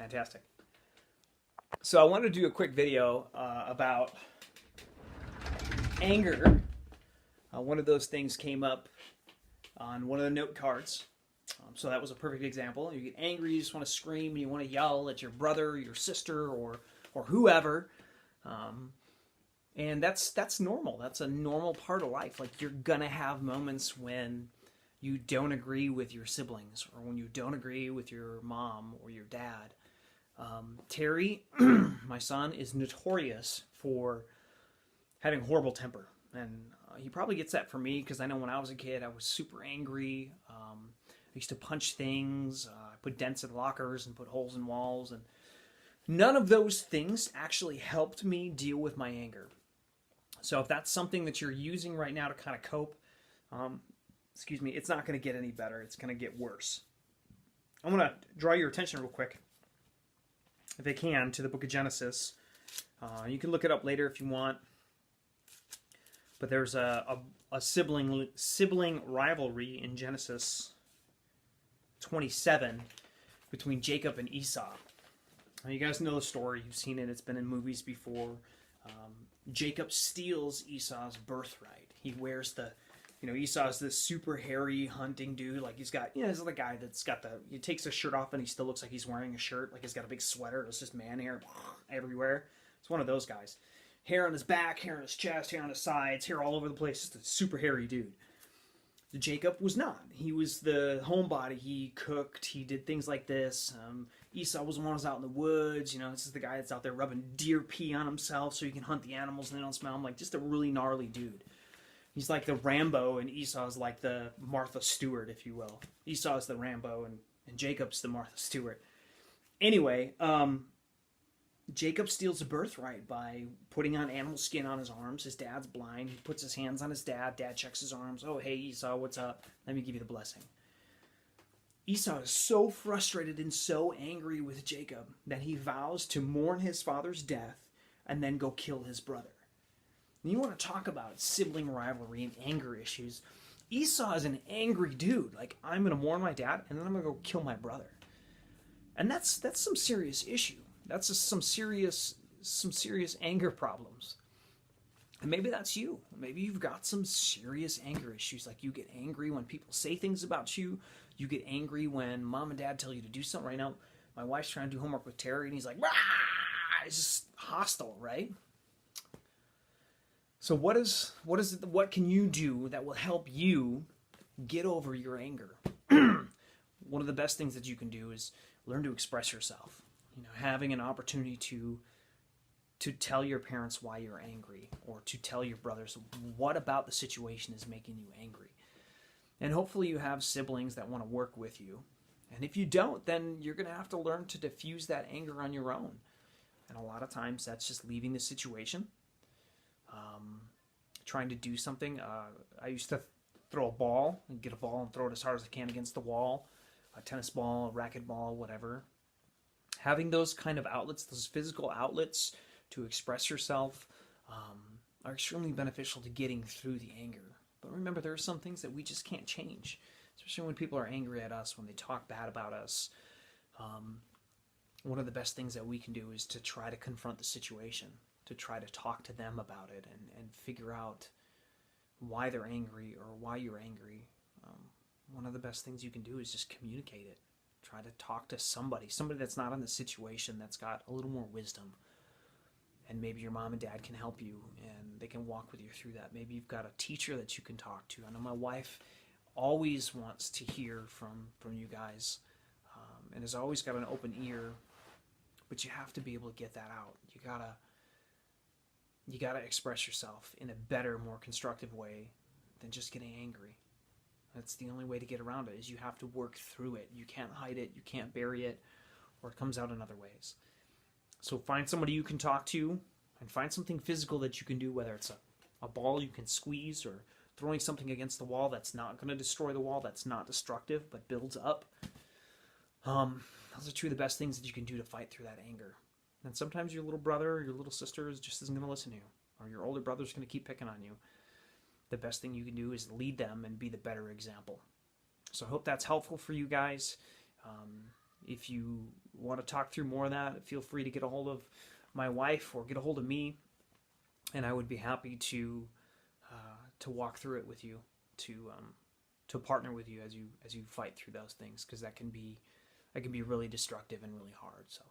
Fantastic. So I wanted to do a quick video about anger. One of those things came up on one of the note cards. So that was a perfect example. You get angry, you just want to scream, you want to yell at your brother, your sister, or whoever. And that's normal. That's a normal part of life. Like, you're gonna have moments when you don't agree with your siblings, or when you don't agree with your mom or your dad. Terry, my son, is notorious for having horrible temper, and he probably gets that from me, because I know when I was a kid I was super angry. I used to punch things, put dents in lockers and put holes in walls, and none of those things actually helped me deal with my anger. So if that's something that you're using right now to kind of cope, it's not going to get any better. It's going to get worse. I'm going to draw your attention real quick, if I can, to the book of Genesis. You can look it up later if you want. But there's a sibling rivalry in Genesis 27 between Jacob and Esau. Now, you guys know the story. You've seen it. It's been in movies before. Jacob steals Esau's birthright. He wears Esau's this super hairy hunting dude. Like, he's got, he's the guy that's got he takes his shirt off and he still looks like he's wearing a shirt. Like, he's got a big sweater. It's just man hair everywhere. It's one of those guys. Hair on his back, hair on his chest, hair on his sides, hair all over the place. Just a super hairy dude. Jacob was not. He was the homebody. He cooked. He did things like this. Esau was the one who was out in the woods. This is the guy that's out there rubbing deer pee on himself so he can hunt the animals and they don't smell him. Like, just a really gnarly dude. He's like the Rambo, and Esau's like the Martha Stewart, if you will. Esau's the Rambo, and Jacob's the Martha Stewart. Anyway, Jacob steals a birthright by putting on animal skin on his arms. His dad's blind. He puts his hands on his dad. Dad checks his arms. Oh, hey, Esau, what's up? Let me give you the blessing. Esau is so frustrated and so angry with Jacob that he vows to mourn his father's death and then go kill his brother. And you want to talk about sibling rivalry and anger issues. Esau is an angry dude. Like, I'm going to mourn my dad and then I'm going to go kill my brother. And that's some serious issue. That's just some serious anger problems. And maybe that's you. Maybe you've got some serious anger issues. Like, you get angry when people say things about you. You get angry when mom and dad tell you to do something. Right now, my wife's trying to do homework with Terry, and he's like, "Rah!" It's just hostile, right? So what can you do that will help you get over your anger? One of the best things that you can do is learn to express yourself. Having an opportunity to tell your parents why you're angry, or to tell your brothers what about the situation is making you angry. And hopefully you have siblings that want to work with you. And if you don't, then you're going to have to learn to diffuse that anger on your own. And a lot of times that's just leaving the situation, trying to do something. I used to throw a ball, and get a ball and throw it as hard as I can against the wall, a tennis ball, a racket ball, whatever. Having those kind of outlets, those physical outlets to express yourself, are extremely beneficial to getting through the anger. But remember, there are some things that we just can't change, especially when people are angry at us, when they talk bad about us. One of the best things that we can do is to try to confront the situation, to try to talk to them about it and figure out why they're angry or why you're angry. One of the best things you can do is just communicate it. Try to talk to somebody that's not in the situation, that's got a little more wisdom. And maybe your mom and dad can help you, and they can walk with you through that. Maybe you've got a teacher that you can talk to. I know my wife always wants to hear from you guys, and has always got an open ear, but you have to be able to get that out. You gotta express yourself in a better, more constructive way than just getting angry. That's the only way to get around it, is you have to work through it. You can't hide it, you can't bury it, or it comes out in other ways. So find somebody you can talk to, and find something physical that you can do, whether it's a ball you can squeeze, or throwing something against the wall that's not going to destroy the wall, that's not destructive, but builds up. Those are two of the best things that you can do to fight through that anger. And sometimes your little brother or your little sister just isn't going to listen to you, or your older brother's going to keep picking on you. The best thing you can do is lead them and be the better example. So I hope that's helpful for you guys. If you want to talk through more of that, feel free to get a hold of my wife or get a hold of me, and I would be happy to walk through it with you, to partner with you as you fight through those things, because that can be really destructive and really hard. So